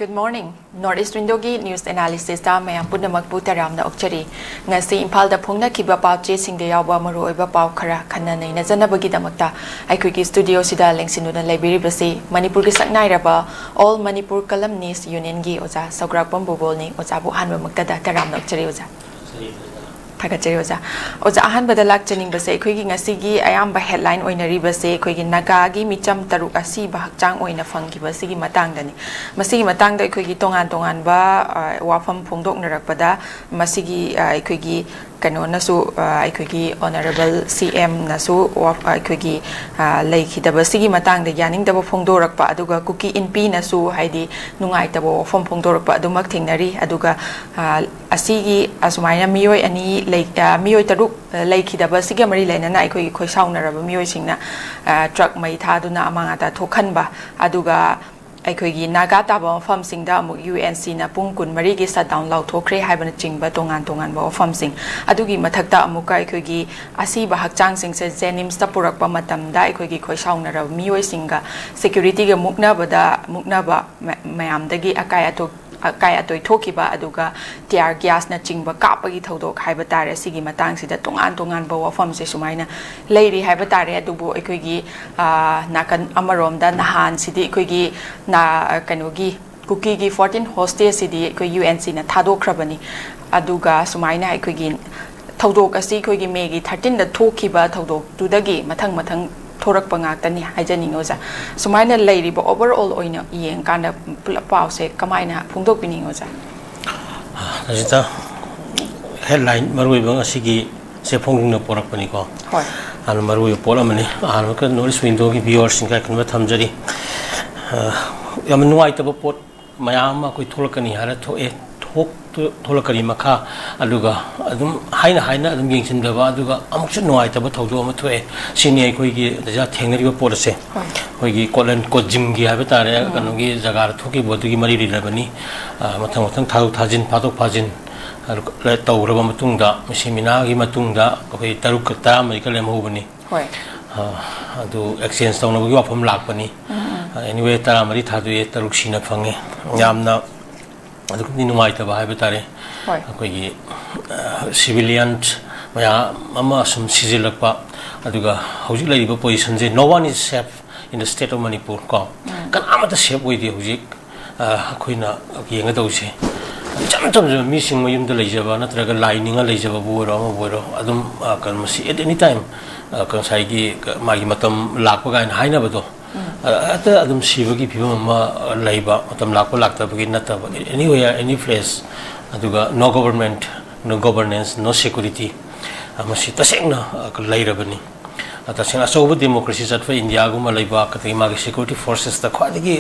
Good morning. Northeast Windogi News Analysis ta mayam punamak putaram na okchari. Ngasi Impal da phungna kiba pau che singde yawa maru oiba pau khara khanna nei na jana bagi damakta aikui studio sida lengsinu na library basi Manipur ki saknai raba All Manipur Columnist Union gi oja Sograkpam Bubol ni oja bu hanwa makta da taram na okchari oja. Thakachari oja. Oja ahan badalak chaning base aikui ki ngasi gi ayam ba headline oina ri base aikui ki naga gi micham taruk asi ba hakchang oina phangki base gi matang dani. Masigi matang da aikui gi tongan ba wafam phongdok narakpada masigi aikui gi kano nasu aikui gi honorable CM nasu aikui gi leikhi da basigi matang da yaning da phongdorakpa aduga kuki inpi nasu haidi nungai da wafam phongdorakpa adumak thingnari aduga asigi asumaina miyoi ani miyoi taruk leikhi da basigi mari lena aikui gi khoisaunaraba miyoi singna truck mai thaduna amanga ta thokhanba aduga aikoi naga taba mafam singda amuk UNC na pung kun mari gi shutdown lauthokre haibana chingba tongan ba mafam sing adugi mathakta amuka aikoi gi asi ba hakchang sing se jenims ta purakpa matamda aikoi gi khoisaunara miyoi singa security ga mukna ba mayamdagi akai atoi thokiba aduga tear gas na chingba kapagi thodok haiba tare sigi matang sida tongan ba wafam se sumaina leiri haiba tare adubu aikoi gi nakan amarom da nahan sidi aikoi gi na kanogi kuki gi 14 hostage sidi aikoi UNC na thadokrabani aduga sumaina aikoi gi thodok asi aikoi gi megi 13 da thokiba thodok tudagi mathang thorak pangakani haijaning oja sumaina leiri ba overall oina yeng kana pause kamaina phungdok pining oja ajita headline marui bang asigi se phongdung na porak pani ko hoi an marui pola mani an ka Northeast Window gi viewers singa kan thamjari yam nuai ta pot mayam ma koi tholakani hara tholakani makha aluga adum haina adum yengsin daba aduga amukchu nuai ta thodo ma thoe sini ai koi gi ja thengri ba pot ase koi gi kolan ko gym gi ha betare kanu gi jagar thoki bodu gi mari rilabani mathang thajin phadok phajin le tawraba matungda semina gi matungda koi taruk ta mai kalem hobani hoi adu exchange tawna gi wafam lakpani anyway tara mari thadu e taruk sina phange yamna adu ni numai ta ba ha betare koi gi civilian maya mama sum sizilakpa aduga hojik laiba position je no one is safe in the state of Manipur ko kan amata safe oi di hojik khoina yenga dause cham mi sing mayum da leijaba natraga lininga leijaba buoro ma buoro adum kan masi at any time kan sai gi magi matam lakpa gain haina bado ata adum sibagi phibam ma leiba matam lakpa lakta bagi nata anywhere any place aduga no government no governance no security amasi tasengna leirabani ataseng asobu democracy satwa India guma leiba katai magi security forces ta khwadigi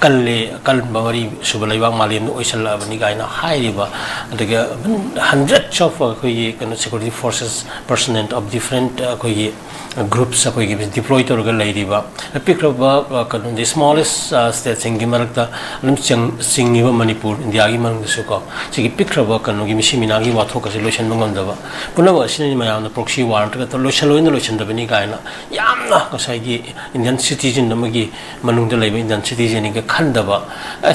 kalmari subalaiba malin oisala bani gaina hairiba adaga hundreds of koi kan security forces personnel of different koi groups koi deployed to ga leiriba pikraba kan the smallest state singi marakta lum singiba Manipur India gi mang suko sigi pikraba kan gi misimina gi watho ka solution mangondaba punawa sinni mayam proxy war ta solution bani gaina yamna kasai Indian citizen namagi manungda leiba Indian citizen ga khandaba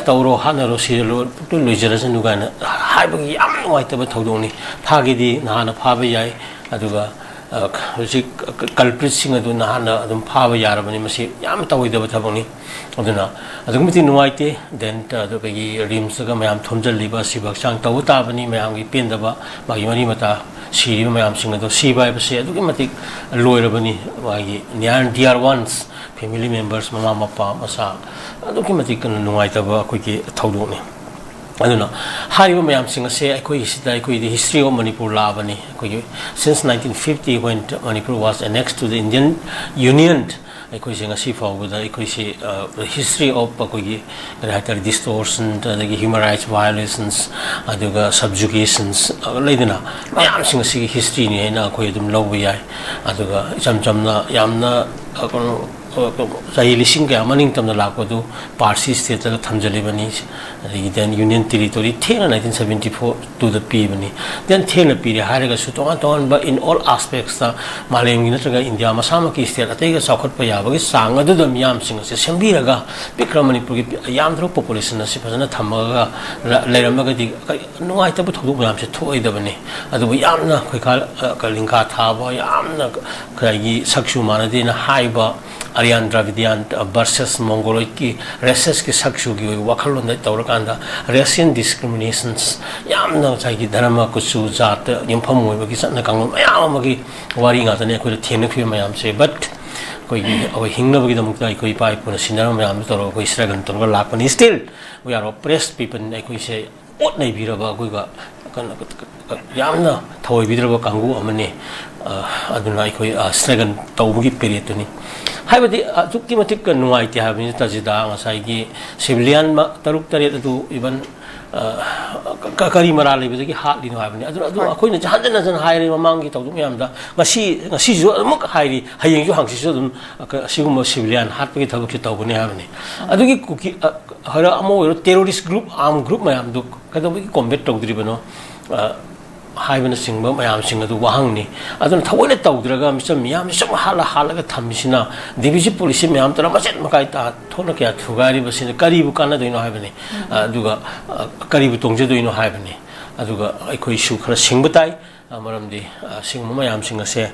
tawro hanaro sirlo to loijarasan gaina haibagi yam waitaba thodoni phagidi nahana phaba yai aduga hojik culprit sing adu nahana adum phaba yarabani masi yam tawoidaba thaboni aduna adugmiti nuaite then adugagi rims ga mayam thomjaliba sibak sang tawu tabani mayam gi pendaba magi mari mata siri mayam sing adu sibai base adugi matik loirabani magi nyan dear ones family members mama mapa masa adugi matik nuaitaba koi ki thodoni aduna hariba mayam sing ase akoi sida akoi the history of Manipur labani koi since 1950 when Manipur was annexed to the Indian Union akoi sing ase fawda akoi se the history of koi greater distortion the human rights violations aduga subjugations leidina mayam sing ase history ni na akoi dum lobu yai aduga chamna yamna Say listening Manning Tam the Lakodu, Parsi State of Tamjalibanis, then Union Territory, 1974 to the Pibani. Then Taylor period, Haraga Suton, but in all aspects, Malayam India, Masamaki State, I take a Sakot Payaba, Sang, other than Yam singers, Shambiraga, Bikramani, Yamdro population, Sipazana Tamaga, Leramagadi, no item to Yam, to Idabani, Adu Yamna, Kalinka Taba, Yamna, Kragi, Sakshu Manadina, Haiba. Aryan Dravidian versus Mongoloid races ki sakshugi wakhalon da tawrakanda racial discriminations yamna chagi dharma kusu jat yimpham moibagi satna kanglo mayam magi wari nga tane ko thena phi mayam se but koi awi hingna bagi damukta koi pai puna sinara mayam toro koi stragan toro lakpani still we are oppressed people koi se ot nei biraba koi ga yamna thoi bidraba kangu amane aduna koi stragan tawbugi period ni Habadi Tuki Matika Nuaiti have in Tajida, Masai, civilian Taruk Taret to even Kakari Marali with the hardly no having. I couldn't 100 and hiring among it of Yamda. She Mok Hairi, Haying Yohang, she was civilian, happy to look at Tobani Avenue. I do cookie her more terrorist group, armed group, my am do Katawi combat to Dribano. Haven a single my am singer to Wahangni. I don't know what it told Dragam, some Yam, some Hala Halaga Tamisina, Division Police, Miam, Ramaset Makaita, Tonakia, Fugari was in the Karibu Canada, you know, Haveni, Duga Karibu Tongja, you know, Haveni. Aduga, I could shoot her singbatai, Maram the sing Mayam singer say,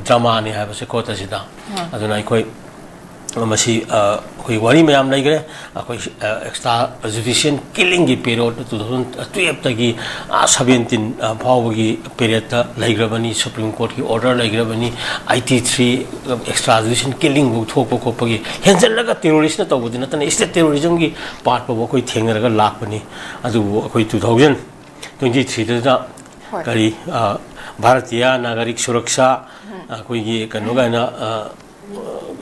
drama and have a secota zida. I don't know, I quite. Masi wari mayam naigre extra judicial killing gi period 2012 tagi 17 phawgi period ta laigrabani Supreme Court ki order laigrabani IT3 extra judicial killing bu thokpo khopagi henjal laga terrorist na tawbudina tan state terrorism gi part pa koi thengaraga lakpani adu koi 2023 da kari Bharatiya Nagarik Suraksha koi gi kanoga na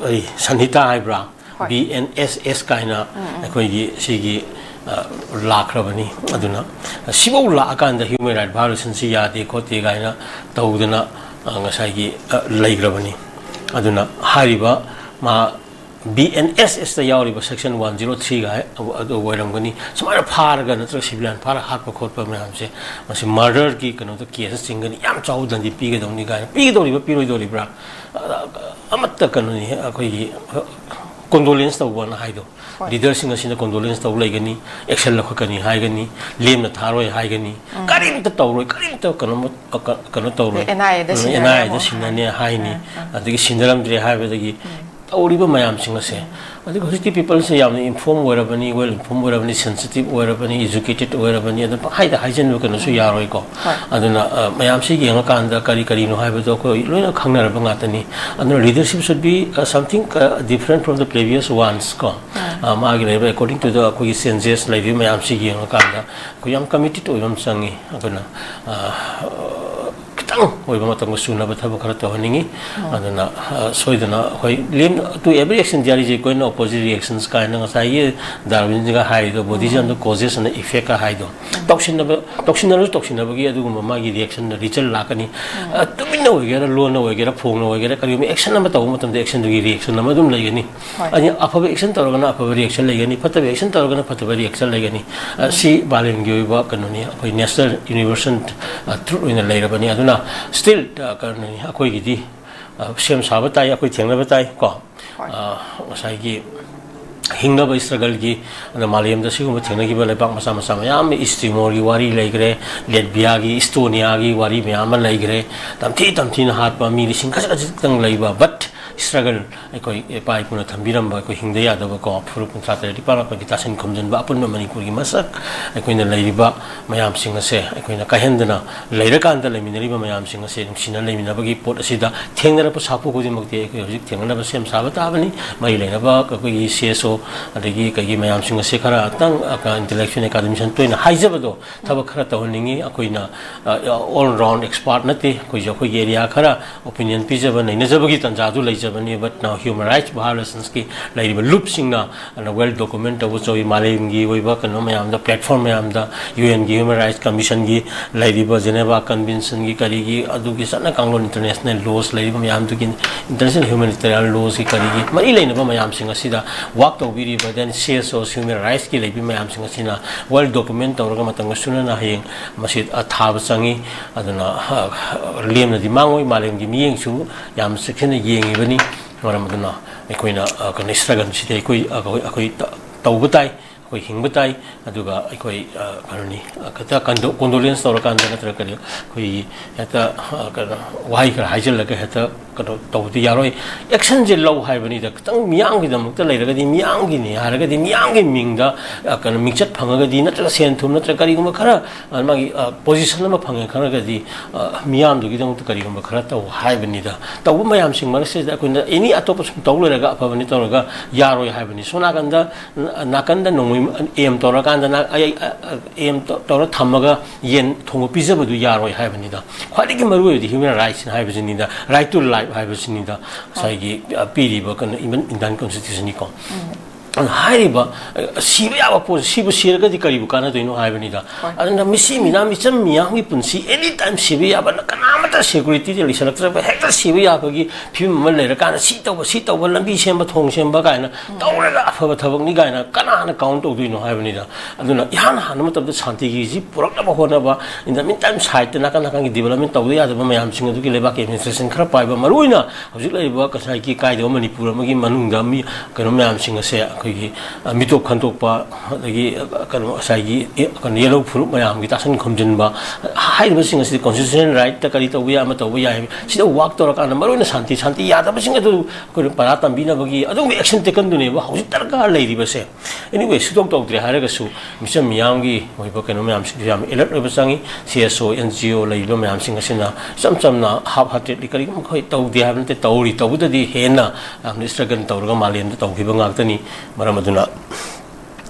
Sanhita Hybra, BNSS Kaina, Akoigi, Sigi, Lakrabani, Aduna, Sibo Lakan, the human rights violation, Sia, the Koti Gaina, Taudana, Angasagi, Laigrabani, Aduna, Hariba, Ma BNSS the Yauriba section 103 guy, where I'm going to some other paragon, civilian para harpo corpo mamse, was murder geek and other cases singing Yam Chow than the pig only guy, pig Pirodolibra. Amatakanoni, condolence to one hido. Leaders in the condolence to Lagani, Excel Hokani, Hagani, Lim the Taro, Hagani, Karim the Toro, Karim to Kanotoro, and I, the Sinania Haini, at the Sindaram de Havagi, Oliver Mayam singer say. I think people say I'm informed wherever any well informed wherever sensitive wherever any educated wherever near the high hygiene look and so Yaroko. I don't know Mayam say Yanakanda Karikarino Habitoko, Luna Kanga Bangatani, and the leadership should be something different from the previous ones. Margaret, according to the census, like Mayam say Yanakanda, Kuyam committed to Yam Sangi, Matang Suna, but have a character honing, and so to every action there is a coin opposite reactions kind of say Darwin hide the bodies and the causes and the effect hide. Toxinabagi, Magi reaction, the Richard Lakani, to me no, we get a loan, we get a phone, we get a action number of the action to reaction, Namadum Lagani, and upper action to upper reaction Lagani, put the action to put the very action Lagani, see Balingu Wakanonia, National University through in the later Baniaduna. Still, Akoigi, Shem Sabatai, Akoitangabatai, Ko, Saigi, Hingaba struggle, and the Maliam, the Sigma Tenagi, Balabang Masama, Istimori, Wari Legre, Ledbiagi, Estoniagi, Wari Miama Legre, Tamtina Harpa, Milising Kazakang labor, but struggle, a pipe on a Tambiramba, Hingdea, the Bako, Fruit Saturday, Parapagitasan comes in Bapun, Manipuri Masak, I queen the Ladyba, Mayam singer say, I queen a Kahendana, later can't tell me, Mayam singer said, Sina Leminabagi, Port Asida, Tenga Pasapo, Tenga Sam Sabatavani, Maylena, Kaki, CSO, the Giki, Mayam singer Sekara, Tang, Intellectual Academy, Twin, Hizabado, Tabakara, Honingi, Aquina, all round expert, Nati, Kujako, Kara, opinion pizza, and Nazabagi and Zadu Laser. Jabani, but now human rights violations ki like loop singna and well documented was so Malaygi, we work on the platform the UN Human Rights Commission gi like Geneva Convention gi karigi adugi sana kanglo international laws like mayam to international humanitarian laws ki karigi mari lane ba mayam singa sida walk to be but then CSO human rights ki like mayam singa sina well documented or matang suna na hing masit athab sangi aduna lem na di mangoi malem gi miyeng su yam section yeng ibani maram aduna ekoina kan struggle sida ekoi taubutai koi hingbutai aduga ekoi kanoni kata condolence tor kan na tra kari koi hata wai kar haijal la ka hata kado tawdi yaroi action je low hai bani da tang miyang gi dam ta leira ga di miyang gi ni har ga di miyang gi ming da kan mingchat phang ga di na tra sen thum na tra kari gum khara ma gi position ma phang khara ga di miyam du gi dam ta kari gum khara ta hai bani da taw mayam sing mar se da kun any atop sum taw le ga pha bani tor ga yaroi hai bani sona kan da nakan da nong aim tora kan na aim tora thamaga yen thong pizza bu yaroi hai bani da khwadi gi maru di human rights hai bani da right to life hai bani da sai gi piri ba kan Indian constitution ni ko Hariba, Sibia was Sibu Sirga di Karibukana to know Havanida. And the Missi Mina Missam Miami Punsi, anytime Sibia, but Kanamata security, the Lisha, Hector Sibia, Pim, Sita, Wallabi, Shemba, Tong Shembagana, Taura for Tavagana, Kanana count of Dino Havanida. I don't know, Yana, not of the Santi, Portaba, in the meantime, site the Nakanaki development of the other Mayam Singer to Gilebak, and Krapai, Maruna, Auxiliary work as I Kai, the Manipur, Manunga, Kanomam Singer say. Mito Kantopa, the yellow fruit, my arm, doesn't come in. High missing the constitution right, the Carita, we are Mato, we are. She walked or a Maruna Santi, Yada, missing to Parata Bina Bagi. I don't be action taken to neighbor, how is that lady was say. Anyway, she talked to the Haragasu, Mr. Miyangi, we book and Mayam, Electrosangi, CSO, NGO, Labor Mayam Singasina, some now half hearted, quite told they haven't told it over the Hena, and Mr. Gantorga Malian, the Tokiban Actani. Maramaduna,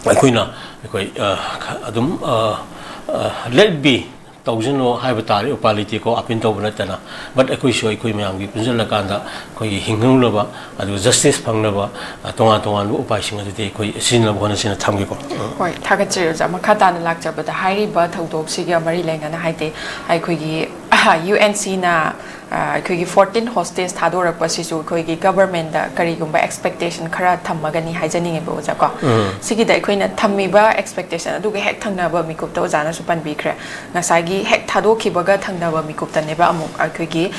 Aquina, let be thousand or Habatari or Politico up in Tobanatana, but Aquisho Equimiangi, Punzalakanda, Koi Hingulava, and Justice Panglava, Tongan, Upashing the day, Sin of one in a Tangico. Quite Tagachers, Amakatan Lacta, but the highly but of Siga Marilang and Haiti, I could UNC na. 14 hostage thadorappa sisu khoi government da karigumba expectation khara thammagani haijaninge bo jako sigi da khoina thammiba expectation adu ge hek thangnaba mikup ta ojana su pan bikre ngasai gi hek thadokhibaga thangnaba mikup ta neba amuk khoi gi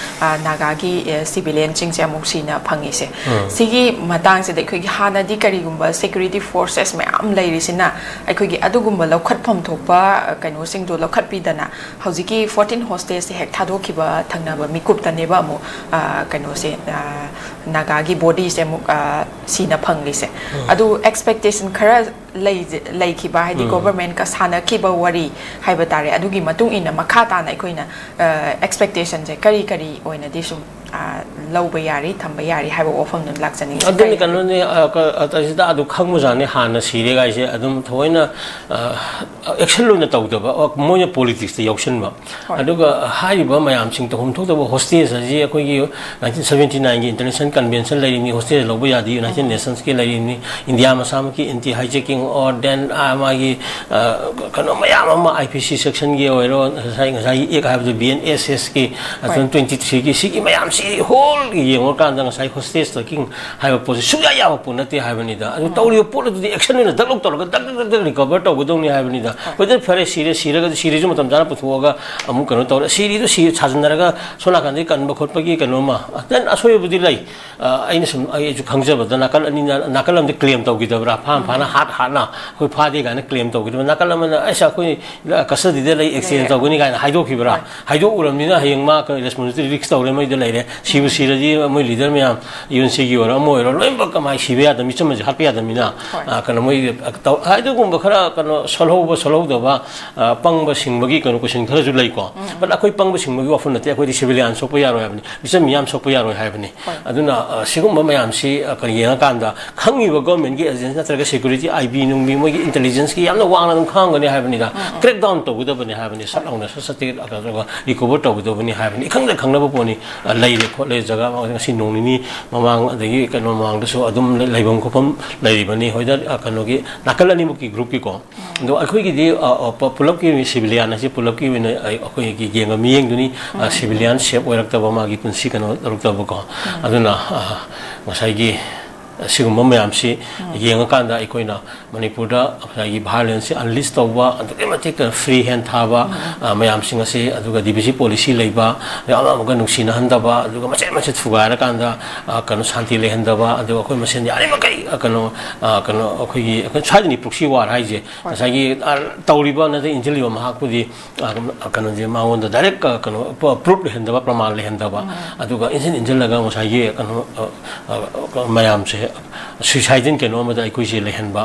naga gi civilian chingse amuk sina phangi se sigi matang se da khoi gi hana di karigumba security forces me am lairi sina khoi gi adugumba lokhat phom thokpa kaino sing do lokhat pi dana hojiki 14 hostage se hek thadokhiba thangnaba mikup Taneba mo kano se nagagi body se mo sina phangli se adu expectation khara lei ki ba di government ka sana ki ba wari haiba tare adu gi matung ina makha ta na koina expectation je kari oina disum low bayari tambayari haiba ofam nan lakchani adu kanu ne atasida adu khangmu jane hana sire ga ise adum thoina action lo na tawdaba moya politics te yakshan ba aduga haiba mayam sing to hum thokdaba hostage ji akoi gi 1979 gi international convention lai ni hostage lo ba yadi united nations ki lai ni india ma sam ki anti hijacking or then amagi kanu mayam ma IPC section gi oiro sai ek have the BNSS ki 23 ki sigi mayam whole yung kan dang sai hostage taking have a position ya punati have ni da tawli po the action ni dalok tor dag recover to godong ni have ni da whether fare series mu tam jana puthuga amu kanu tor series to chajnara ga sona kan de kan ba khot pa gi kanu ma then asoy budi lai aina sum ai ju khangja ba nakal ani nakal am de claim to gi da bra phana hat na koi pha de ga na claim to gi da nakal am na aisa koi kasadi de lai exchange to gi ga haido ki bra haido uram ni na heng ma ka responsibility risk to re mai de lai re Sibu Siraji, my leader, me, you see or a more, remember my Sibia, the Mitchum is happy at the Mina. I do go solo, Panga Singmagi, and Kushin Kazulaiko. But I quite Panga Singmagi often attack with the civilian Sopoyaro Avenue. Mr. Miam Sopoyaro Avenue. I do not Siguma Mayam see a Kayana Kanda. Kangi will go and get a security, I be intelligence, I'm the one of them Kang when they have any. Crack down to Without having a sat on a society, Ricoberto with Oveni having a Kanga Pony, a lady. खोले जगह ngasi nong ni mamang adagi kano mamang daso adum laibam khopam lairibani hoida kano gi nakalani mu ki group ki ko do akhoi gi di pulap ki civilian ase pulap ki ne akhoi gi genga miyeng duni civilian shape oirak ta ma gi punsi kano rukta ba ko aduna ngasai gi sigum mayam si yenga kanda ikoina manipur da gi violence unleashed tawba aduke matik free hand thaba mayam singa se aduga dbc policy leiba ama ga nuksina handaba aduga mache mache thugara kanda kanu shanti le handaba aduga koi masen yari makai kanu akoi gi chadini proxy war haije sagi tawriba na injiliwa mahakudi kanu je maonda direct kanu proof le handaba praman le handaba aduga injil laga masagi kanu mayam se suicide ke no ma da koi se lehenba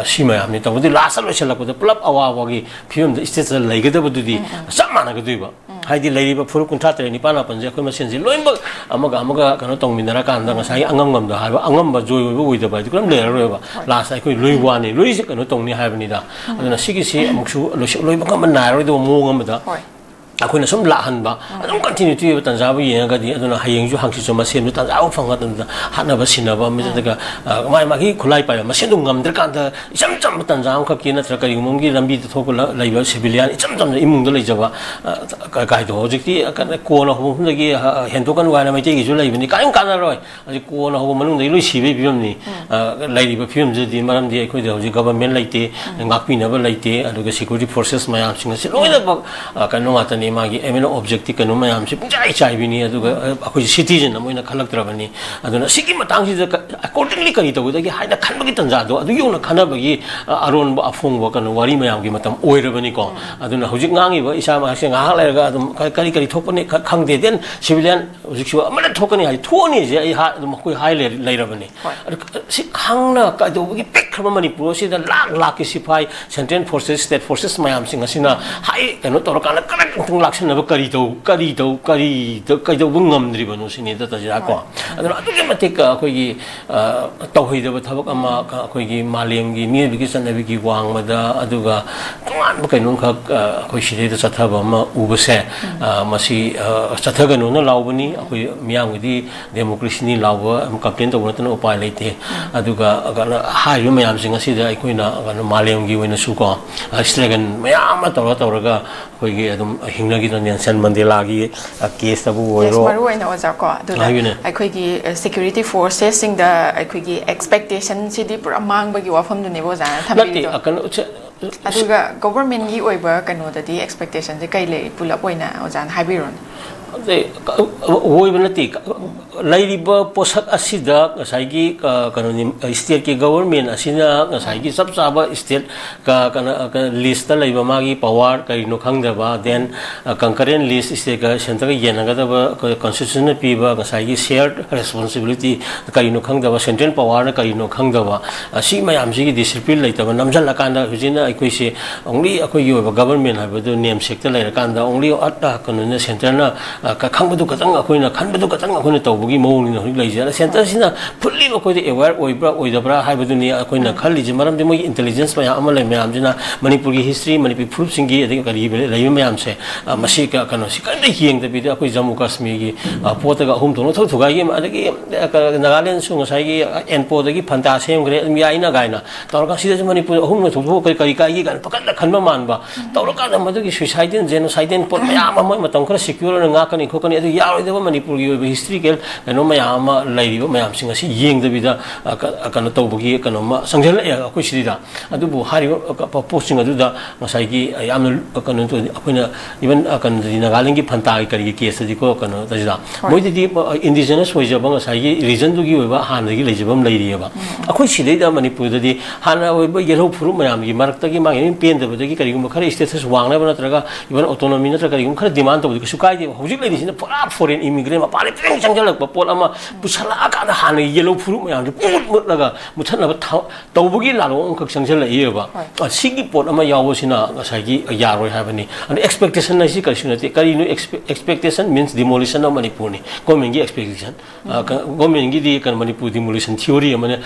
sima amni ta budi last lo sela ko da plap awa wagi film da stage lai ga da budi samana ga duiba haidi lai ba furu kun thatre ni pana panje koi ma sen ji loimba amaga kano tong minara kan da ngasai angam ngam da ha ba angam ba joy bo oi da ba dikram le ro ba last ai koi loi wa ni loi se kano tong ni ha ba ni da aduna sigi si amuksu loi ba ngam na ro do mo ngam da akoina sum lahan ba adum continue tu tanza ba yenga di aduna hayeng ju hangsi so ma sem ju tanza au phanga tan hana ba sina ba mi daga mai ma gi khulai pa ma sen du ngam der kan da isam cham tanza am khaki na tra kari mum gi rambi to thok lai ba civilian isam cham imung da lai jaba kai do hojik ti ko na hum da gi hen to kan wa na mai te gi ju lai bi ni kan kan roi aji ko na ho manung dai loi si be bi ni lai ri ba film je di maram di khoi da hoji government lai te ngak pi na ba lai te aduga security forces mayam sing se loi da ba kan no ata magi emino objective kanu mayam si punjai chai bini aduga akoi citizen amoina khalak trabani aduna sigi matang si accordingly kari to da gi haina khanbagi tanja do adu yona khanabagi aron ba afong ba kanu wari mayam gi matam oirabani ko aduna hojik ngangi ba isa ma se ngah la ga adum kari thokpani khangde den civilian hojik su amala thokani hai thoni je ai ha adum koi hai leirabani si khangna ka do gi pek khama manipur si da lak ki sipai central forces state forces mayam sing asina hai kanu to kana kana laksana ba kari do bungam dri banu sini da tajira ko aduna atuke matik khoi gi tawhid ba thabak ama khoi gi malem gi mi bi san bi gi wang ma da aduga tuan ba kainun kha khoi side da chathaba ma ubase masi chathaga no na lawbani khoi miyam gi democracy ni lawba campaign to na upai leite aduga hai yu miyam sing asi da khoina malem gi wena su ko slogan miyam tawraga khoi gi adum hingna gi Nelson Mandela gi case tabu oiro maru ina oja ko aduna ai gi security forces sing da ai gi expectation si di pura mang ba gi wafam du ne bo jana thambi to aduga government gi oiba kanu da di expectation je kai le pulap oina ojan haibiron woibanati lairiba posak asida ngasai kanoni state ki government asina ngasai gi sab saba state ka list ta laiba magi power kai no khangda ba then concurrent list state ka center ga yenaga da ba constitution pi ba ngasai gi shared responsibility kai no khangda ba central power na kai no khangda ba asi mayam si gi discipline laita ba namjal lakanda hujina akoi se only akoi gi government ha ba do name sector laira kanda only atta kanona center na ka khangbu katang akoina khanbu katang akoina tawbugi mawni na lai jara center sina fully akoi aware oibra oidabra haibu ni akoina khali je maram de moi intelligence ma amala mayam jina manipur gi history manipur proof singi ade kari lai mayam se masi ka kano si kan de hieng de bi akoi jammu kashmir gi pota ga hum thono thuga gi adagi nagaland su ngasai gi enpo de gi phanta sem gre mi aina gaina tawra si de manipur hum no thubo kari gi gan pakat la khanba manba tawra ka da madu gi suicide genocide pot mayam moi matam khara secure na ngakani khokani adu yaoi de manipur gi historical kano mayam lai ri mayam sing asi yeng de bi da kano tawbugi kano ma sangjal akoi si da adu bu hari posting adu da ngasai gi yam kano to akoina even kano di nagaland gi phanta gi kari case di ko kano tajida moi di indigenous hoi jaba ngasai gi region du gi oiba han gi lai jabam lai ri ba akoi si de da manipur da di han oiba yellow furu mayam gi marak ta gi ma gi pen de ba gi kari gum khari status wangna ba natraga even autonomy natra kari gum khari demand to gi sukai di hojik lai ni pura foreign immigrant ma pare peng changjal ba pol ama pusala ka da han yellow furu mayam gi put laga muthan na ba tawbugi la lo khak changjal lai ba sigi pot ama yawo sina ngasai gi yaroi ha bani and expectation na si kalsunati kari no expectation means demolition of manipur ni government gi expectation government gi di kan manipur demolition theory amane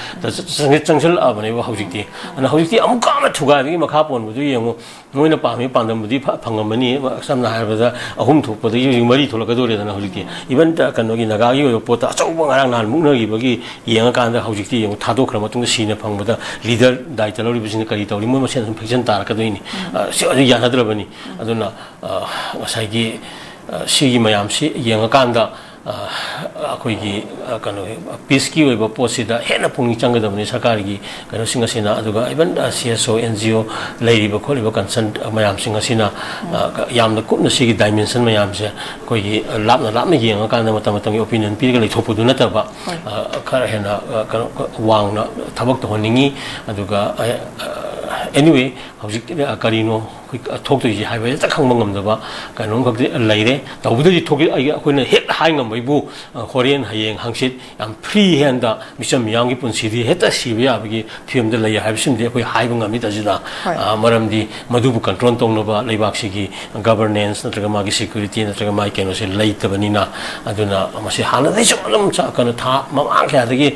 changjal abane ba hojikti ana hojikti amuka ma thuga gi makha pon bu yengo moina pami pandam budi phangamani samna ha ba ahum thuk pa gi mari mari thulakadore dana hojiki even kanogi nagagi oyo pota achauba ngarang nan muknagi bagi yenga kanda hojiki yeng thadokra matung sine phangboda leader daita lori bisine kari tawri mo sen infection tar kadoini si aju yanadrabani aduna ngasai si mayam si yenga kanda akoigi kano peace oiba posida hena pungi changadabani sarkari kano singasina aduga even CSO NGO leiriba kholiba concern mayam singasina yamna kupna sigi dimension mayam se koigi lapna yenga kanda matamatang opinion pirga leithopudu nataba khara hena kano wangna thabak to honingi aduga anyway hojik karino thok to ji haiba ta khang mangam daba kanon khak leire tawbuda ji thoki akoina het haingam baibu korean hayeng hangsit am free hand da mission yangi punsidi heta sibya abgi film da lay haibsim de koi haiba ngami da jida maramdi madubu control tongnoba leibak sigi governance natraga magi security natraga mai keno se leitabani aduna masi hana dai solum cha kana tha mamang kya dagi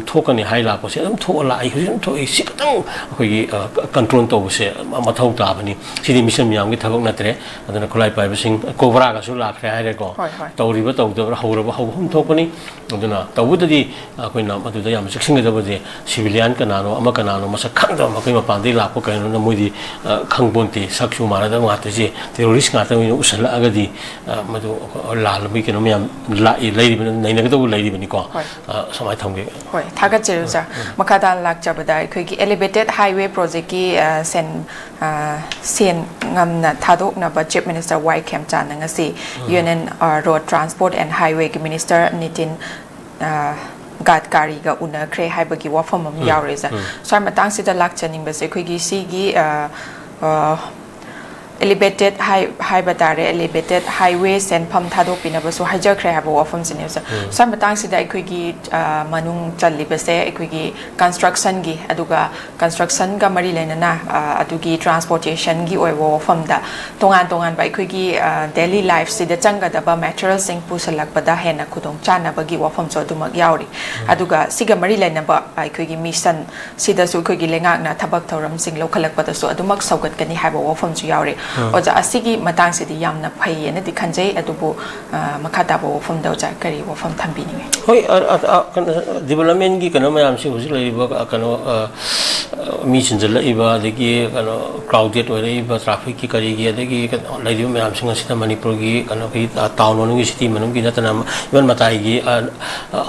thokani haila ko se thola ai hujum thoi sikatang koi control to se mathau ta bani sidi mission miyam gi thabak natre aduna khulai pai basing cobra ga su la khre hai re ko tawriba tawdabra hawraba hawhum thokani aduna tawudadi akoina madu da yam seksing ga dabade civilian kanano ama kanano masa khangda makai mapandi la ko kaino na moidi khangbonti saksu mara da ngate ji terrorist ngata mi usala agadi madu lal mi keno miyam la leiri bin naina ga do leiri bin ko samai thamge hoi thaga cheruja makada lak jabada khoi ki elevated highway project ki sen ngamna thadok na Chief Minister 𝐍𝐀𝐿 ngasi Union Road Transport and Highway Minister Nitin Gadkari ga una kre haibagi wafam am yaureza so matang sida lakchaning base khoi gi si gi elevated elevated highway sen pham thadok pinaba so hajar kre haba wafam sinesa so matang sida khoi gi manung challi base khoi gi construction gi aduga construction ga mari lenana adugi transportation gi oi wafam da tongan bai khoi gi daily life sida changa da ba material sing pusalak bada hena khudong chana bagi wafam so dumak yauri aduga siga mari lenaba ai khoi gi mission sida su khoi gi lengak na thabak thoram sing lokhalak bada so adumak saugat kani haba wafam su yauri oja asigi matang sidi yamna phai ena di khanjai adubu makhata bo wafam da ja kari wafam thambi ni hoi development gi kana mayam si hujik lai ba kana mi chinjal lai ba degi kana crowded oi ba traffic ki kari gi degi lai dim mayam singa sita manipur gi kana ki town on gi city manum gi natana even matai gi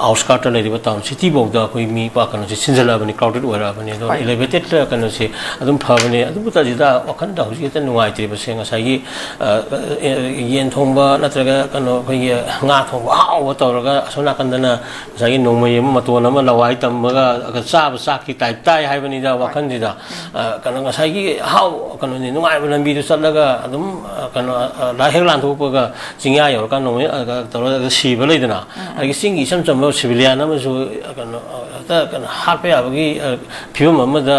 outskirt lai ba town city bo da koi mi pa kana si chinjal ba ni crowded oi ra ba ni do elevated kana si adum pha ba ni adum ta ji da wakhan da hujik ta nuai tri ba se nga sai yen thongba natraga kano koi nga thongba haw tawraga sona kandana sai nongmai ma matona ma lawai tamga ka cha ba sa ki tai haibani da wakhan ji da kana nga sai haw kano ni nungai ba lambi du satlaga adum kano la hek lan thok ga jingya yor ka nongmai tawra si ba leidana agi singi sam cham civilian ma su kano ta kana harpe abagi phim ma da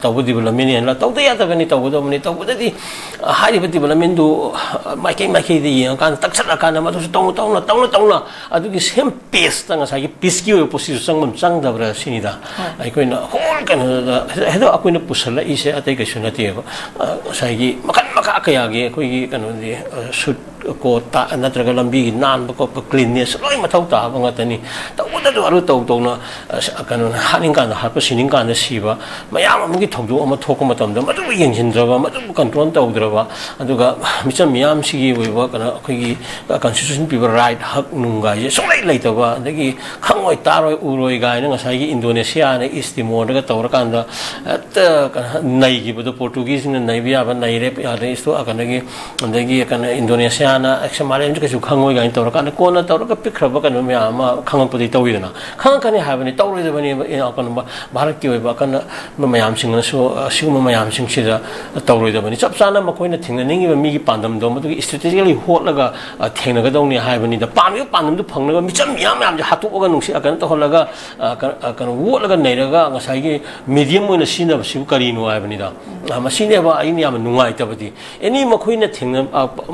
tawbudi ba lamini la tawda ya ta bani tawbudo mani tawbudadi hari bati bala mendu makai di yang kan tak sat kan ma tu tong adu ki sem pace tang sa ki pace ki position sang mam sang da bra sini da ai ko na hol kan hedo aku na pusala ise atai ka sunati sa ki makan ka ya ge ko ki kan di shoot ko ta natraga lambi nan ko cleanness loi mathau ta ba ngatani ta uda do aru tau na kan haning kan ha pa sining kan siba mayam am gi thongdu ama thok ma tam da ma du yeng jin dra ba ma du control ta udra ba aduga micham miyam sigi we ba kana khoi constitution people right hak nunga ye solai lai ta ba dagi khangoi taroi uroi ga na ngasai gi Indonesia na East Timor ga tawra kan da ta nai gi ba Portuguese na nai bia ba nai re ya re sto akana gi dagi kana Indonesia na examale ju ka su khangoi ga tawra kan ko na tawra ka pikra ba kana mya ma khangam pudi tawi na khang kan ha ba ni tawri da ba ni akana ba bharat ki we ba kana mayam sing na so siu mayam sing sida tawri da ba ni chap chana ma koina thingna ningi ba mi gi pandam do ma du strategically hotlaga thengna ga dongni ha ba ni da pandam du phangna ga micham yam ja hatu ga nungsi akan to holaga kan wotlaga nei ga ngasai gi medium मोइना सिनब सिबु करिनो आइबनिदा मसिनेबा आइनि याम नुंगाइ तबदि any मखोइना थेंना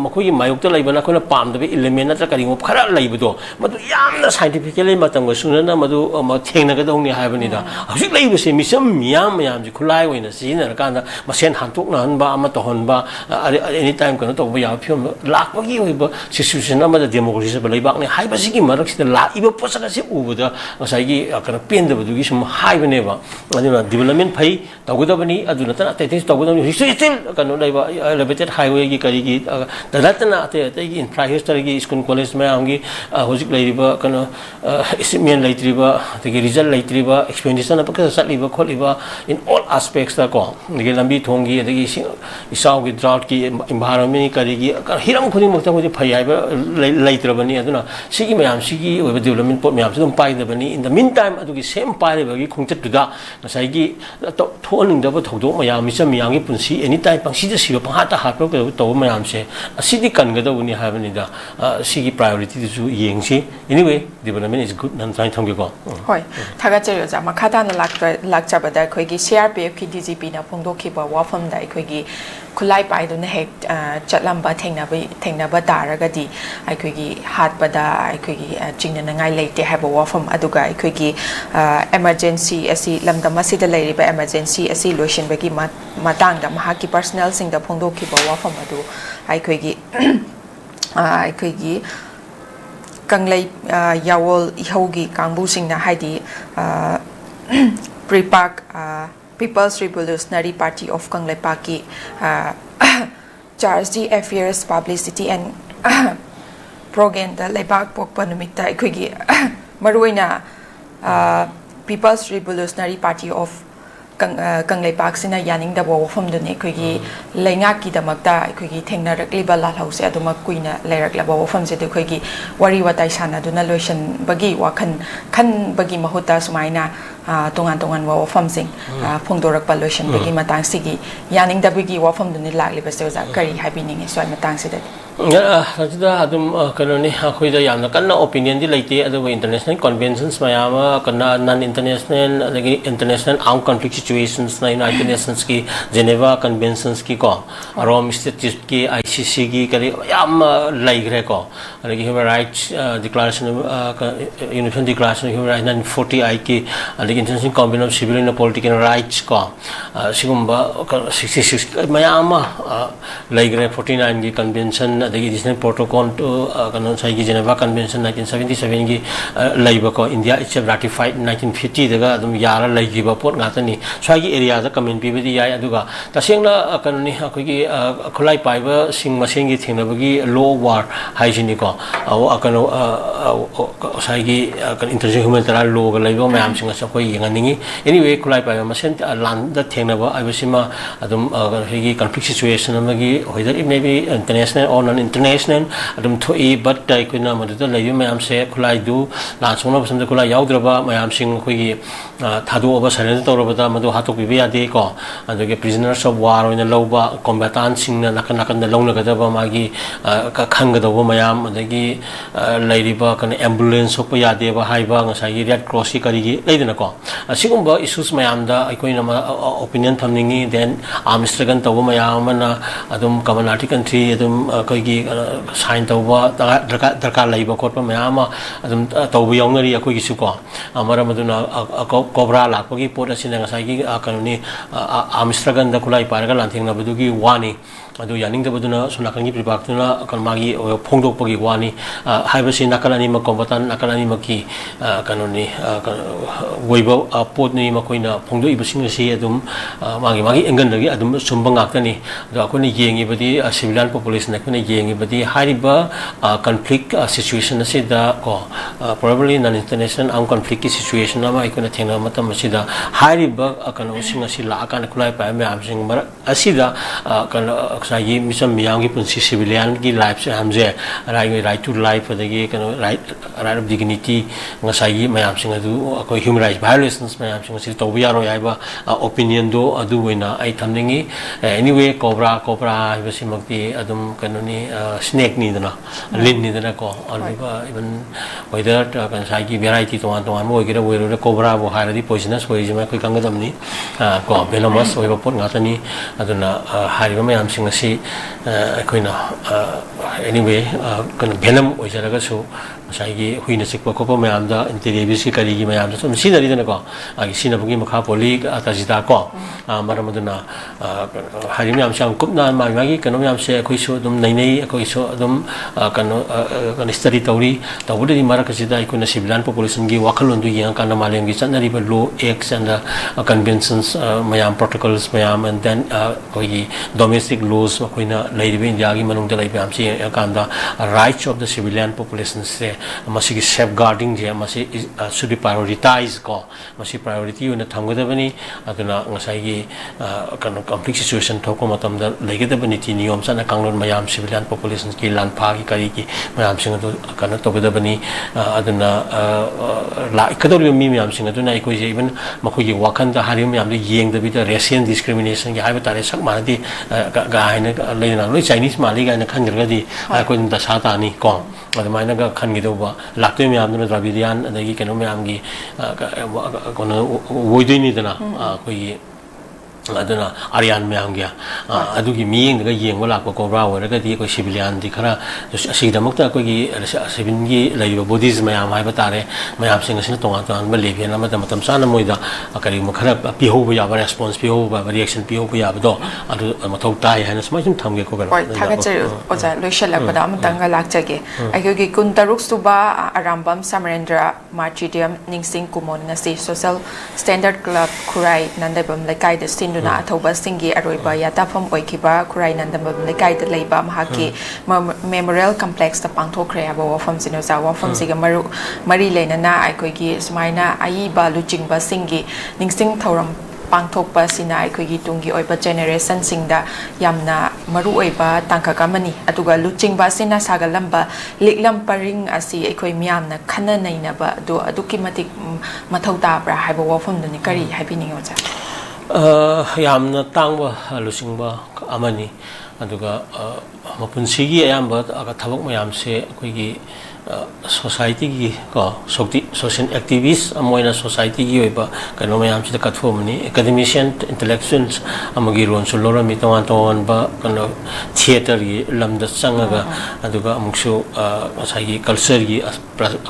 मखोइ मायुक्ता लैबना खोना पामदबे element नत्र करिङो खरा लैबदो मदु यामना साइंटिफिकली मतंग सुनना मदु थेंनगदौनि हाइबनिदा हजिक लैबसे मिसम मियाम मियाम जि खुलाइ ओइना सिनर काना मसेन हांतोकना हनबा अमा तोहनबा एनी टाइम कनो तोबा या फिल्म लाकबगी ओइबा सिचुएशन अमदा डेमोक्रेसी बलैबाकने हाइबसिगी मरक्सिदा लाइबा पोसकासे उबदा ngsaigi kana pendabdugi sum haibneba aduna development phai tawgudabani aduna ta ate tawgudabani still kana laiba elevated highway gi kari gi dadatna ate gi infrastructure gi school college ma amgi hojik laiba kana estimate laitriba ate result laitriba expenditure na pakasa satliba kholiba in all aspects ta ko gi lambi thongi ate gi isau gi drought ki environment kari gi hiram khuni mukta khuni phai haiba laitrabani aduna sigi mayam sigi development pot mayam sum pai dabani in the meantime adugi same pare bagi khongchat duda ngasai gi thoning da ba thodok mayam misam yangi punsi anytime pangsi da siba pangata hat pro to mayam se asidi kan ga da uni habani da sigi priority du yengsi anyway development is good nan try thong gi ko hoi thaga cheyo ja makhata na lakcha bada khoi gi CRPF ki DGP na phongdok ki ba wafam da khoi gi khulai pai du na hek chatlamba thengna ba taraga di ai khoi gi hat bada ai khoi gi chingna na ngai leite ha ba wafam aduga ai khoi gi emergency asi lamdam asi da leiri ba emergency asi lotion ba gi matang da maha ki personal sing da phongdok ki ba wafam adu ai khoi gi kanglai yawol ihogi kangbu sing na haidi prepak People's Revolutionary Party of Kanglai Paki charge the affairs publicity and propaganda laibak pokpa numita ekhigi maruina People's Revolutionary Party of Kanglai Pak sina yaning da wafam dune ekhigi lainga ki damakta ekhigi thengna rakliba la hause aduma kuina lairak la wafam je de ekhigi wari watai sana duna lotion bagi wakhan khan bagi mahuta sumaina tongan wafam sing phongdorak pollution bagi matang sigi yaning da bagi wafam dune lakliba se za kari habining swai matang se de Rajida adum kanoni akoida yamna kanna opinion di laite adu international conventions mayama kanna non international lagi international armed conflict situations na United Nations ki Geneva conventions ki ko Rome Statute ki ICC ki kari yam laigre ko lagi human rights declaration Universal Declaration of Human Rights 1940 I ki lagi international convention of civil and political rights ko sigumba 66 mayama laigre 49 ki convention the additional protocol to Geneva Convention 1977 gi laiba ko India itself ratified 1950 daga adum yara laigiba pot ngatani swagi area da comment pi bidi yai aduga tasengna kanoni akogi khulai paiba sing maseng gi thenabagi law war hygiene ko akano swagi international humanitarian law ga laiba mayam singa sa koi yengani anyway khulai paiba masen land da thenaba aibasima adum higi conflict situation amagi whether it may be international or international adum thoi but tai kuna madda layu mayam se khulai du lan songna basam da khulai yaudraba mayam sing khoi gi thadu oba surrender torabada madu hatok bi ya de ko adoge prisoners of war oina loba combatants sing na nakan da longna gadaba magi ka khanga da mayam adagi lairiba kan ambulance op ya de ba haiba ngasai gi red cross ki kari gi leidana ko asigumba issues mayam da aikoina opinion thamningi then amsterdam taw mayam na adum commonality country adum gi sign tawba darka laiba khotpa mayama adum tawba yawnari akoi gi su ko amara maduna cobra lakpagi pot asina ngasai gi kanoni amsterdam da kulai paraga lantheng na budugi wani adu yaning da buduna sunakangi pribakna kan magi phongdokpagi wani haibasi nakalani ma combatant nakalani ma ki kanoni woiba pot ni makoina phongdo ibasing si adum magi engan dagi adum sumbang aktani adu akoni yengi badi civilian population akoni yengi badi hariba conflict situation asida ko probably non international armed conflict situation ama ikona thengna matam asida hariba akano singa si la akana kulai pa me amsing asida kan ngsaigi misam miyam gi punsi civilian gi life se hamje right to life adagi right of dignity ngsaigi mayam sing adu akoi human rights violations mayam sing si to yaro yaiba opinion do adu wena ai thamningi anyway cobra ibasimakti adum kanoni snake ni dana lin ni dana ko aluba even whether ngsaigi variety to one mo gira wero cobra bo haradi poisonous hoijima koi kangadamni ko venomous oiba pot ngatani aduna hariba mayam sing si koina anyway kan venom oijaraga su ngsaigi huina sikpa ko mayam da interior ki kari gi mayam sum sinari dana ko agi sinabugi makha poli tajida ko maramaduna hariba mayam sang kupna magi kano mayam se koi so dum nei koi so dum kan study tawri tawudi marakasida ikuna civilian population gi wakhalon du yang kan malem gi chanari ba law acts and conventions mayam protocols mayam and then koi domestic laws koina leibe india gi manung da leibe amsi kanda rights of the civilian population se masi safeguarding je masi should be prioritized ko masi priority una thamgadabani aduna ngasai gi kan conflict situation thoko matam da leigedabani ti niyom sana kanglon mayam civilian population ki lan pha gi kari ki mayam sing adu kan tobedabani aduna la ikadori mi mayam sing aduna ikoi je even makoi gi wakan da harim mayam da yeng da bi da racial discrimination gi haiba tare sak manadi ga haina leina loi chinese mali ga na khan gerga di ko da sa ta ni ko adamaina ga khan gi do ba lakte mayam da dravidian adagi keno mayam gi kono woidini dana koi aduna arian mayam gya adugi miyeng daga yengwa lakwa cobra waraga di koi civilian di khara asigdamakta koi gi civilian gi laiba bodies mayam haiba tare mayam sing asina tonga tonga ba lebian amata matam sana moida akari makhara pihoba ya response pihoba reaction pihoba ya do adu mathau tai haina smai sum thamge ko ga thagache oja loishala pada amtanga lakchage ayogi kuntaruk suba arambam samarendra martyrdom ningsing kumon ngasi social standard club kurai nandabam lekai de duna athoba singi aroiba yatafam oikiba kurai nandabam lekai de leiba mahaki memorial complex ta pangthokre aba wafam sinoza wafam siga mari lenana aikoigi sumaina aiba luchingba singi ningsing thoram pangthokpa sina aikoigi tungi oiba generation singda yamna maru oiba tangkakamani atuga luchingba sina sagalamba liklam paring asi aikoi miyamna khana nainaba do aduki matik mathau tabra haiba wafam duni kari haibiningo cha yamna tangba lusingba amani aduga mapunsigi ayamba aga thabak mayam se koigi society gi ko social activists amoina society gi oiba kano mayam se katfomni academician intellectuals amagi ron so lora mi tawan ba kano theater gi lamda changaga aduga amuksu asai culture gi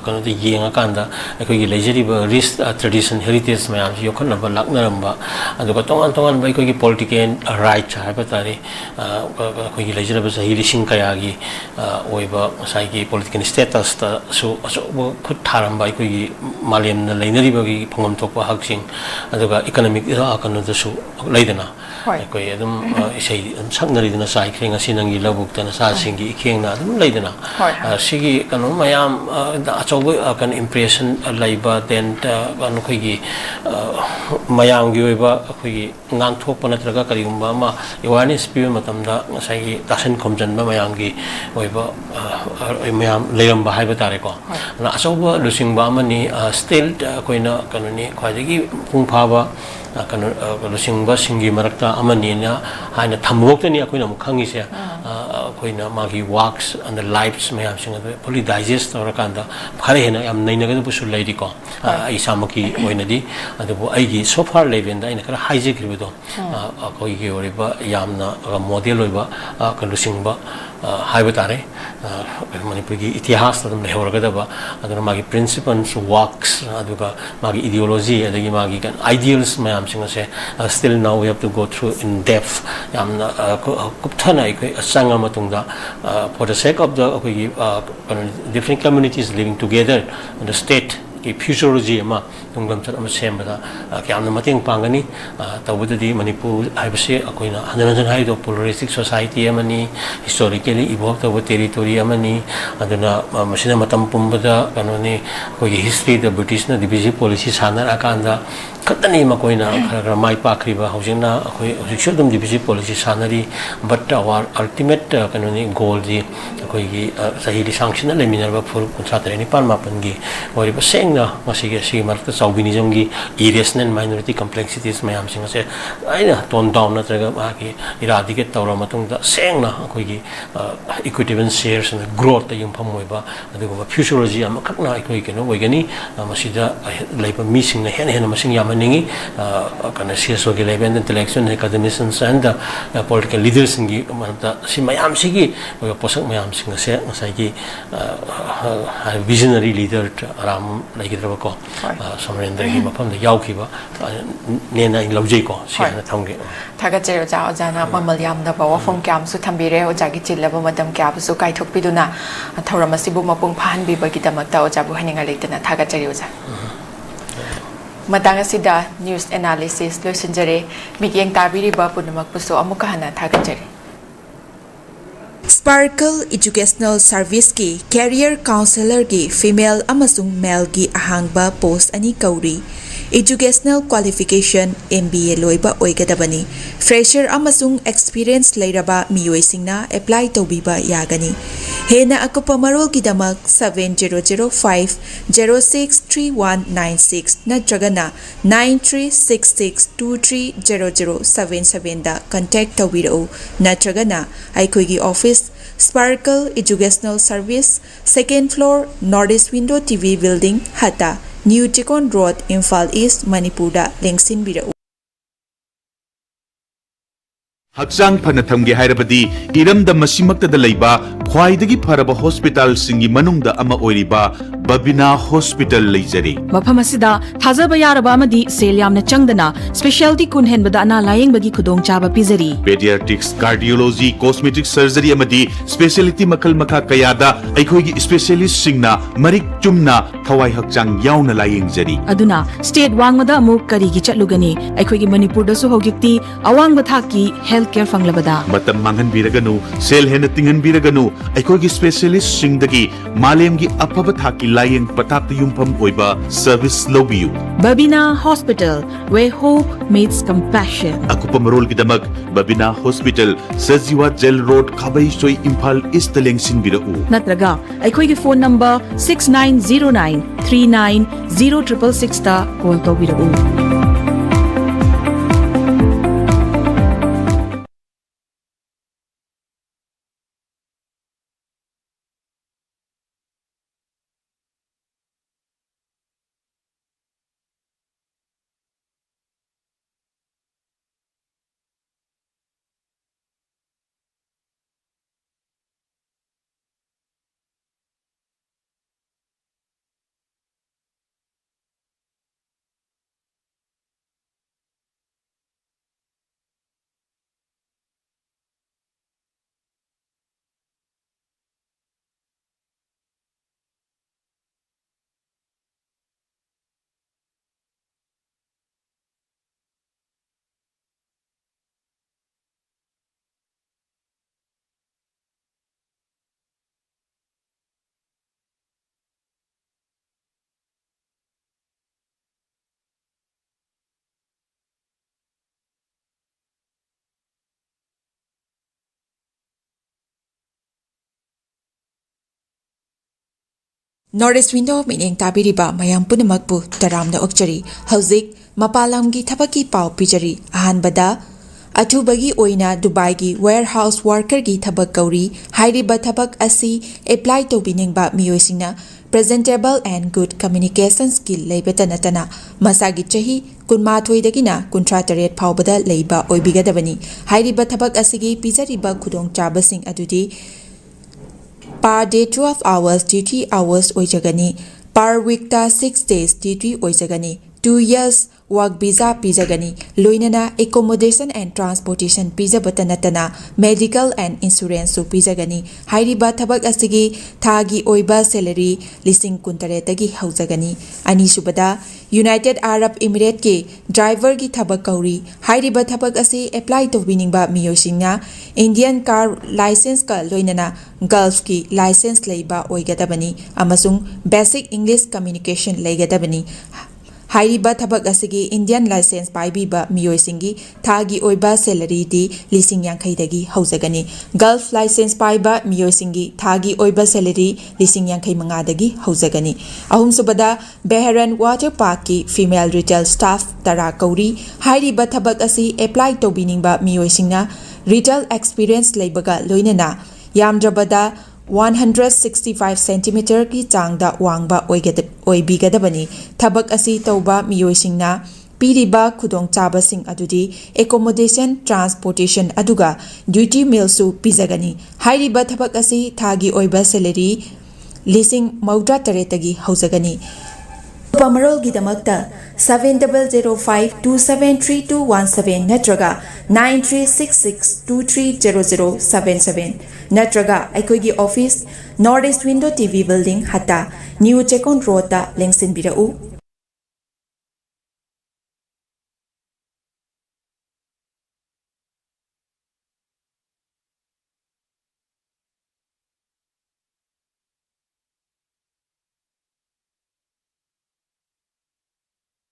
kano de yenga kanda koigi leisure ba rich tradition heritage mayam se yokhana ba laknaramba aduga tongan ba koigi political right haiba tare koigi leisure ba sahi rising kaya gi oiba asai gi political status so put tharamba koigi malem na leinari ba gi phangam thokpa haksing aduga economic kanu da su leidana koi adum isai saknari dana sai khenga sinangi labuk tana sa singi khengna adum leidana sigi kanu mayam da achobo kan impression laiba then kanu koigi mayam gi oiba koigi ngang thokpa natraga karigumba ma awareness piwe matamda ngasai gi tasen khomjan ba mayam gi oiba mayam leiramba haiba tare ko na asoba lusingba amani still koina kanuni khwajagi pungphaba kanu lusingba singi marakta amani na haina thamboktani akoina mukhangi se koina magi works and the lives mayam singa fully digest orakanda khare hena yam nainaga bu sul laidi ko ai samaki oinadi adu aigi so far leven da ina kara haije kribedo koi gi oriba yamna model oiba kanu lusingba haiba tare manipur gi itihas ta dum lehorga da ba aduna magi principles works aduga magi ideology adagi magi kan ideals mayam singa se still now we have to go through in depth yamna kupthana ikoi asanga matungda for the sake of the different communities living together in the state ki futurology ama tunglam chat ama sembada kyamna mateng pangani tawbudadi Manipur haibase akoina hanjan hai do pluralistic society amani historically evolved over territory amani aduna masina matam pumbada kanoni koi history the British na divisive policy sanar akanda katani makoina khara mai pakriba hojina akoi hojikshadum divisive policy sanari but our ultimate kanoni goal ji akoi gi sahi di sanction le minerba phur kunchatre ni pan mapan gi ori ba sengna masige si marta chauvinism gi irrational minority complexities mayam singa se aina ton down na traga ma gi eradicate tawra matung da sengna akoi gi equitable shares and growth ta yung phamoi ba adugo futurology am khakna akoi keno wegani masida leiba missing na hen masing yam ningi kana CSO ge level intellectual academicians and political leaders ngi manta si mayam sigi posak mayam singa se ngasai gi visionary leader aram lagi draba ko Somerendra gi mapam da yau ki ba nena in lojei ko si na thamge thaga chero ja jana mamal yam da ba wafong kyam su thambire o jagi chilaba madam kyab su kai thok piduna thawram asibu mapung phan bi ba gi damak ta o jabu haninga leitana thaga chero ja matang asida news analysis loisinjare migyeng tabiri ba punamak puso amuka hana thaga chero Sparkle Educational Service ki Career Counselor ki Female amasung Male ki ahangba post ani kauri Educational Qualification MBA loiba oigadabani Fresher amasung Experience leiraba miyoi singna apply tawbiba yagani Hena akupa marol ki damak 7005063196 natragana 9366230077 da contact tawbirao natragana aikoi gi office Sparkle Educational Service, 2nd floor, Northeast Window TV Building, Hata, New Tikon Road, Imphal East, Manipur da lengsin birau. Hakchang phana thamge hairabadi iramda masimakta da leiba khwaidagi pharaba hospital singi manungda ama oiriba Babina Hospital leijari mafam asida thajaba yaraba amadi sel yamna changdana specialty kun henbada ana layeng bagi khudong chaba pizari pediatrics cardiology cosmetic surgery amadi specialty makal makha kayada aikhoigi specialist singna marik chumna thawai hakchang yauna layeng jari aduna state wangmada amuk kari gi chatlugani aikhoigi Manipur da su hojikti awang bathaki healthcare fanglabada matam manghan biraganu sel hena tinghan biraganu aikhoigi specialist singdagi malemgi apaba thaki layeng patak yumpham oiba service lobiu Babina Hospital where hope meets compassion akupa marol gidamak Babina Hospital Sajiwa Jail Road Khabai Soi Imphal East lengsin birau natraga aikhoigi phone number 6909390666 ta call tawbirau Northeast Window mining tabiriba mayam punamakpu taramna okchari hauzik mapalamgi thabaki pau pijari ahanbada athubagi oina Dubai gi warehouse worker gi thabak kauri hairiba thabak asi apply to biningba miyoisingna presentable and good communication skill leibeta natana masagi chahi kunmathoi dagina kuntrataret phawbada leiba oibigadabani hairiba thabak asigi pijariba khudong chabasing adudi per day 12 hours duty hours oijagani per week ta 6 days duty oijagani 2 years work visa pijagani loinana accommodation and transportation pijabata natana medical and insurance su pijagani hairiba thabak asigi thagi oiba salary lising kuntaretagi haujagani ani subada United Arab Emirates ke driver ki thabak kauri hairiba thabak asi apply to winning ba miyosingna Indian car license ka loinana Gulf ki license leiba oigadabani amasung basic English communication leigadabani hairiba thabak asigi Indian license paibiba miyoisingi thagi oiba salary di lising yankhai dagi haujagani Gulf license paiba miyoisingi thagi oiba salary lising yankhai manga dagi haujagani ahum subada Behran Water Park ki female retail staff tara kauri hairiba thabak asi apply to biningba miyoisingna retail experience leibaga loinana yamdrabada 165 cm ki changda wangba oibigadabani thabak asi tauba miyoisingna piriba khudong chabasing adudi accommodation transportation aduga duty meal su pizagani hairiba thabak asi thagi oiba salary lising mauda taretagi haujagani Pamarol Gidamakta 7005273217 Natraga 9366230077 Natraga Aikoigi Office Northeast Window TV Building Hata New Chekon Road Lengsin Birau